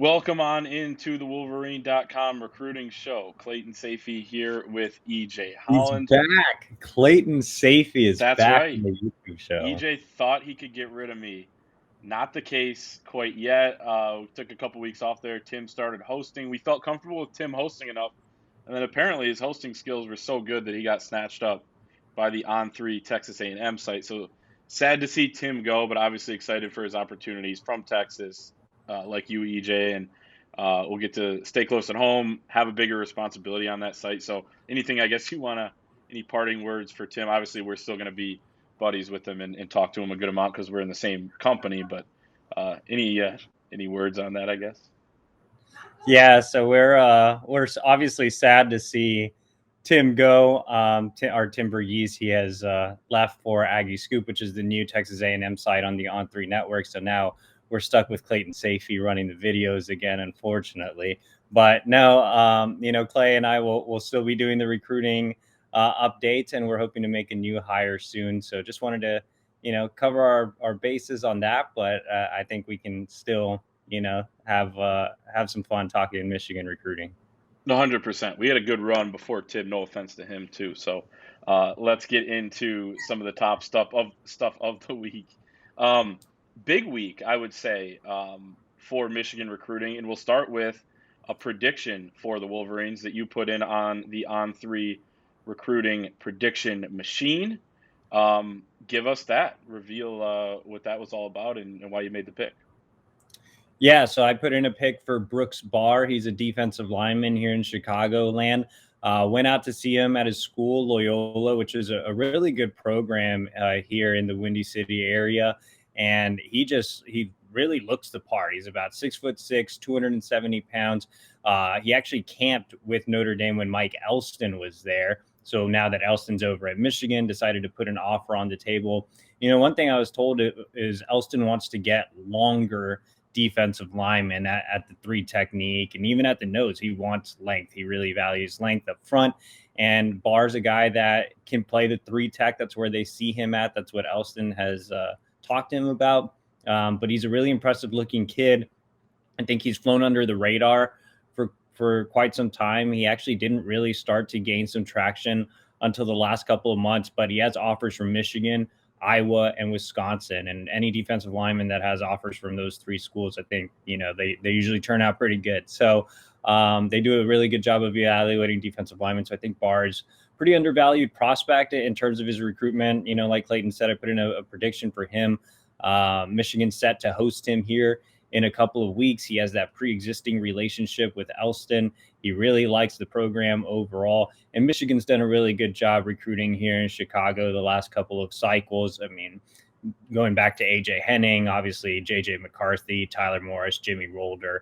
Welcome on into the Wolverine.com recruiting show. Clayton Safey here with EJ He's Holland. back. Clayton Safey is That's back right. on the YouTube show. EJ thought he could get rid of me. Not the case quite yet. We took a couple weeks off there. Tim started hosting. We felt comfortable with Tim hosting enough. And then apparently his hosting skills were so good that he got snatched up by the On3 Texas A&M site. So sad to see Tim go, but obviously excited for his opportunities from Texas, like you, EJ. And we'll get to stay close at home, have a bigger responsibility on that site. So anything, I guess, any parting words for Tim? Obviously, we're still going to be buddies with him and talk to him a good amount because we're in the same company. But any words on that, I guess? Yeah, so we're obviously sad to see Tim go. Tim Verghese, he has left for Aggie Scoop, which is the new Texas A&M site on the On3 network. So now we're stuck with Clayton Safey running the videos again, unfortunately. But no, Clay and I will still be doing the recruiting updates, and we're hoping to make a new hire soon. So just wanted to cover our bases on that, but I think we can still have some fun talking Michigan recruiting. 100%. We had a good run before Tim. No offense to him too. So let's get into some of the top stuff of the week. Um, Big week, I would say, for Michigan recruiting, and we'll start with a prediction for the Wolverines that you put in on the On3 recruiting prediction machine. Give us that. Reveal what that was all about and why you made the pick. Yeah, so I put in a pick for Brooks Barr. He's a defensive lineman here in Chicagoland. Went out to see him at his school, Loyola, which is a really good program here in the Windy City area. And he really looks the part. He's about 6'6", 270 pounds. He actually camped with Notre Dame when Mike Elston was there. So now that Elston's over at Michigan, decided to put an offer on the table. One thing I was told is Elston wants to get longer defensive lineman at the three technique, and even at the nose, he wants length. He really values length up front. And Barr's a guy that can play the three tech. That's where they see him at. That's what Elston has talked to him about. But he's a really impressive looking kid. I think he's flown under the radar for quite some time. He actually didn't really start to gain some traction until the last couple of months, but he has offers from Michigan, Iowa, and Wisconsin. And any defensive lineman that has offers from those three schools, I think, they usually turn out pretty good. So they do a really good job of evaluating defensive linemen. So I think Barr's pretty undervalued prospect in terms of his recruitment. Like Clayton said, I put in a prediction for him. Michigan set to host him here in a couple of weeks. He has that pre-existing relationship with Elston. He really likes the program overall. And Michigan's done a really good job recruiting here in Chicago the last couple of cycles. I mean, going back to AJ Henning, obviously JJ McCarthy, Tyler Morris, Jimmy Rolder.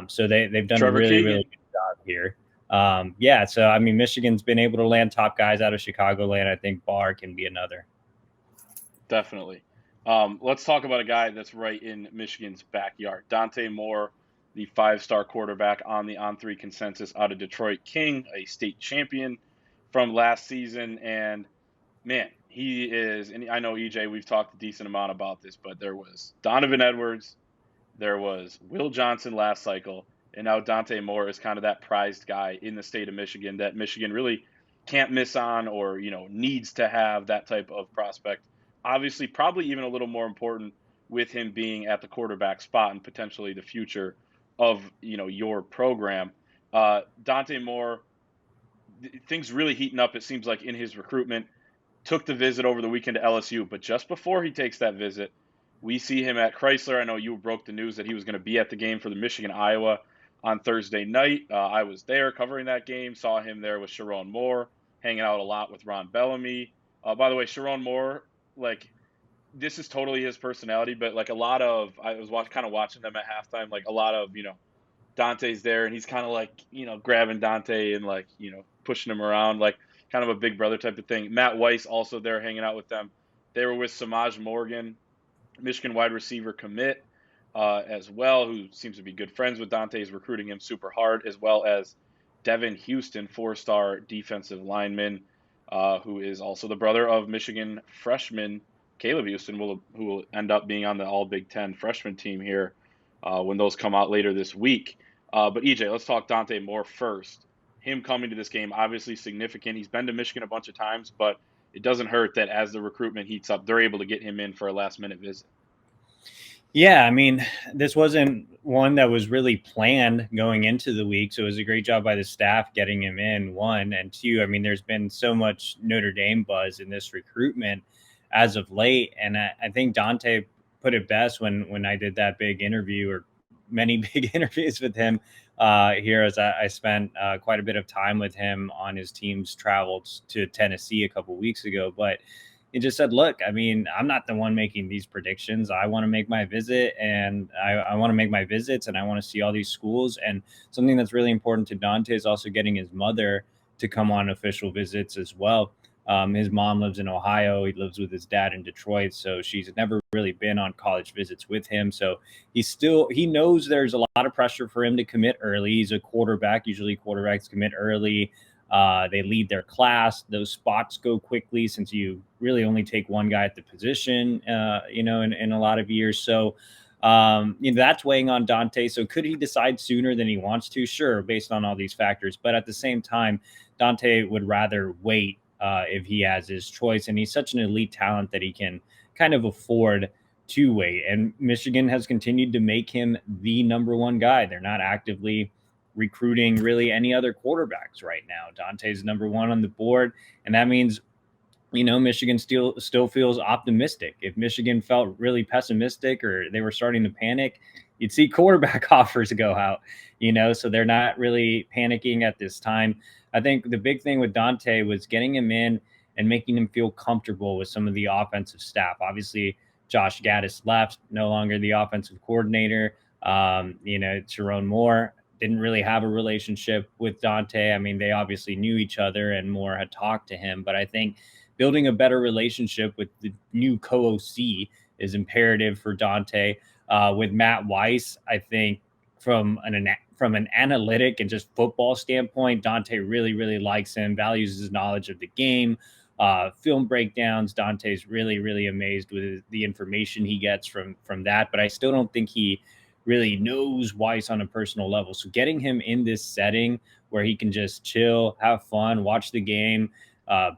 So they've done Trevor a really, Keegan. really good job here. Yeah, so I mean, Michigan's been able to land top guys out of Chicagoland. I think Barr can be another. Definitely. Let's talk about a guy that's right in Michigan's backyard. Dante Moore, the five-star quarterback on the On3 consensus out of Detroit King, a state champion from last season. And man, he is, and I know EJ, we've talked a decent amount about this, but there was Donovan Edwards, there was Will Johnson last cycle, and now Dante Moore is kind of that prized guy in the state of Michigan that Michigan really can't miss on or, needs to have that type of prospect. Obviously, probably even a little more important with him being at the quarterback spot and potentially the future of, your program. Dante Moore, things really heating up, it seems like, in his recruitment. Took the visit over the weekend to LSU, but just before he takes that visit, we see him at Chrysler. I know you broke the news that he was going to be at the game for the Michigan-Iowa on Thursday night. I was there covering that game, saw him there with Sharon Moore, hanging out a lot with Ron Bellamy. By the way, Sharon Moore, like, this is totally his personality, but like I was kind of watching them at halftime, like a lot of, Dante's there and he's kind of like, grabbing Dante and like, pushing him around, like kind of a big brother type of thing. Matt Weiss also there hanging out with them. They were with Samaj Morgan, Michigan wide receiver commit, as well, who seems to be good friends with Dante, is recruiting him super hard, as well as Devin Houston, four-star defensive lineman, who is also the brother of Michigan freshman Caleb Houston, who will end up being on the All Big Ten freshman team here when those come out later this week. But EJ, let's talk Dante Moore first. Him coming to this game, obviously significant. He's been to Michigan a bunch of times, but it doesn't hurt that as the recruitment heats up, they're able to get him in for a last-minute visit. Yeah, I mean, this wasn't one that was really planned going into the week. So it was a great job by the staff getting him in, one. And two, I mean, there's been so much Notre Dame buzz in this recruitment as of late. And I think Dante put it best when I did that big interview, or many big interviews with him here, as I spent quite a bit of time with him on his team's travels to Tennessee a couple weeks ago. But he just said, look, I mean, I'm not the one making these predictions. I want to make my visit, and I want to make my visits, and I want to see all these schools. And something that's really important to Dante is also getting his mother to come on official visits as well. His mom lives in Ohio. He lives with his dad in Detroit. So she's never really been on college visits with him. So he knows there's a lot of pressure for him to commit early. He's a quarterback. Usually quarterbacks commit early. They lead their class. Those spots go quickly since you really only take one guy at the position, in a lot of years. So, that's weighing on Dante. So could he decide sooner than he wants to? Sure, based on all these factors. But at the same time, Dante would rather wait if he has his choice. And he's such an elite talent that he can kind of afford to wait. And Michigan has continued to make him the number one guy. They're not actively recruiting really any other quarterbacks right now. Dante's number one on the board, and that means Michigan still feels optimistic. If Michigan felt really pessimistic or they were starting to panic, you'd see quarterback offers go out. So they're not really panicking at this time. I think the big thing with Dante was getting him in and making him feel comfortable with some of the offensive staff. Obviously, Josh Gaddis left, no longer the offensive coordinator. Sharon Moore didn't really have a relationship with Dante. I mean, they obviously knew each other and Moore had talked to him, but I think building a better relationship with the new co-OC is imperative for Dante. With Matt Weiss, I think from an analytic and just football standpoint, Dante really, really likes him, values his knowledge of the game, film breakdowns. Dante's really, really amazed with the information he gets from that, but I still don't think he really knows Weiss on a personal level. So getting him in this setting where he can just chill, have fun, watch the game,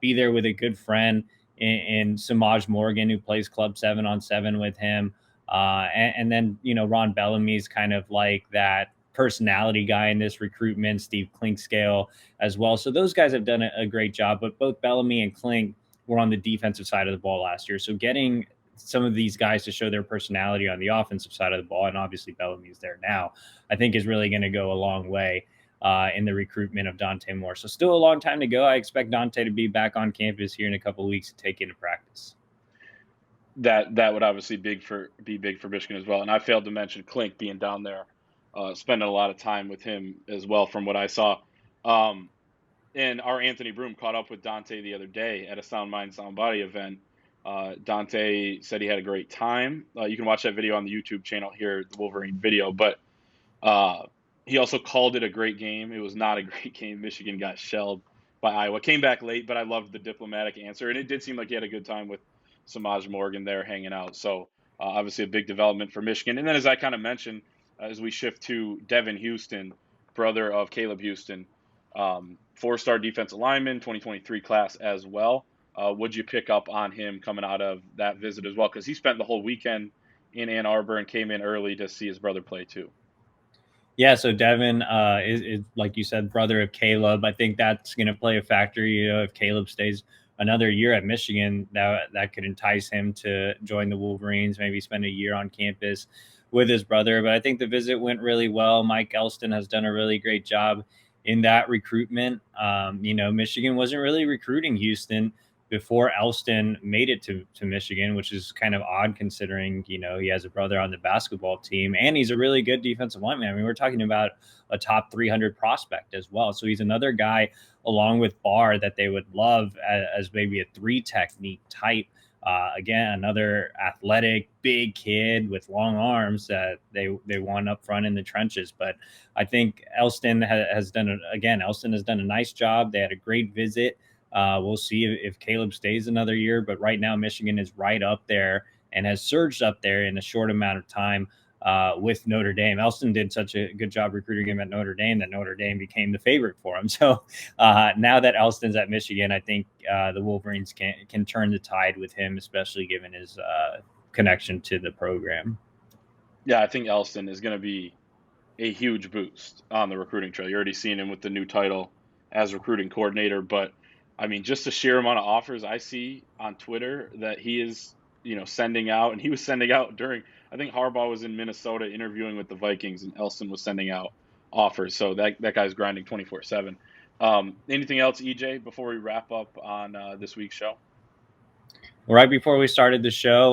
be there with a good friend in Samaj Morgan, who plays Club 7-on-7 with him. And then, Ron Bellamy's kind of like that personality guy in this recruitment, Steve Clinkscale as well. So those guys have done a great job, but both Bellamy and Klink were on the defensive side of the ball last year. So getting some of these guys to show their personality on the offensive side of the ball, and obviously Bellamy's there now, I think is really going to go a long way in the recruitment of Dante Moore. So still a long time to go. I expect Dante to be back on campus here in a couple of weeks to take into practice. That would obviously be big for Michigan as well. And I failed to mention Klink being down there, spending a lot of time with him as well from what I saw. And our Anthony Broom caught up with Dante the other day at a Sound Mind, Sound Body event. Dante said he had a great time. You can watch that video on the YouTube channel here, the Wolverine video. But he also called it a great game. It was not a great game. Michigan got shelled by Iowa. Came back late, but I loved the diplomatic answer. And it did seem like he had a good time with Samaj Morgan there hanging out. So obviously a big development for Michigan. And then as I kind of mentioned, as we shift to Devin Houston, brother of Caleb Houston, 4-star defensive lineman, 2023 class as well. Would you pick up on him coming out of that visit as well? Because he spent the whole weekend in Ann Arbor and came in early to see his brother play too. Yeah, so Devin is, like you said, brother of Caleb. I think that's going to play a factor. If Caleb stays another year at Michigan, that could entice him to join the Wolverines, maybe spend a year on campus with his brother. But I think the visit went really well. Mike Elston has done a really great job in that recruitment. Michigan wasn't really recruiting Houston before Elston made it to Michigan, which is kind of odd considering, he has a brother on the basketball team and he's a really good defensive lineman. I mean, we're talking about a top 300 prospect as well. So he's another guy along with Barr that they would love as maybe a 3 technique type. Again, another athletic, big kid with long arms that they want up front in the trenches. But I think Elston has done a nice job. They had a great visit. We'll see if Caleb stays another year, but right now Michigan is right up there and has surged up there in a short amount of time with Notre Dame. Elston did such a good job recruiting him at Notre Dame that Notre Dame became the favorite for him. So now that Elston's at Michigan, I think the Wolverines can turn the tide with him, especially given his connection to the program. Yeah, I think Elston is going to be a huge boost on the recruiting trail. You're already seeing him with the new title as recruiting coordinator, but I mean, just the sheer amount of offers I see on Twitter that he is, sending out, and he was sending out during, I think Harbaugh was in Minnesota interviewing with the Vikings, and Elston was sending out offers. So that guy's grinding 24/7. Anything else, EJ, before we wrap up on this week's show? Right before we started the show,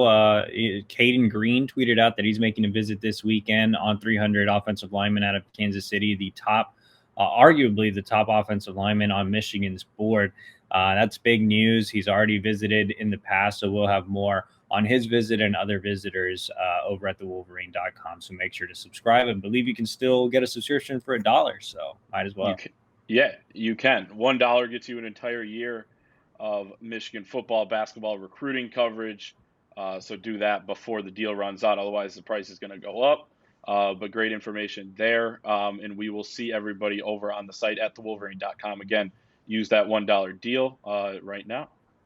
Caden Green tweeted out that he's making a visit this weekend on 300 offensive lineman out of Kansas City, the top, arguably the top offensive lineman on Michigan's board. That's big news. He's already visited in the past, so we'll have more on his visit and other visitors over at thewolverine.com. So make sure to subscribe. And believe you can still get a subscription for $1, so might as well. You can. $1 gets you an entire year of Michigan football, basketball recruiting coverage. So do that before the deal runs out. Otherwise, the price is going to go up. But great information there. And we will see everybody over on the site at thewolverine.com. Again, use that $1 deal right now.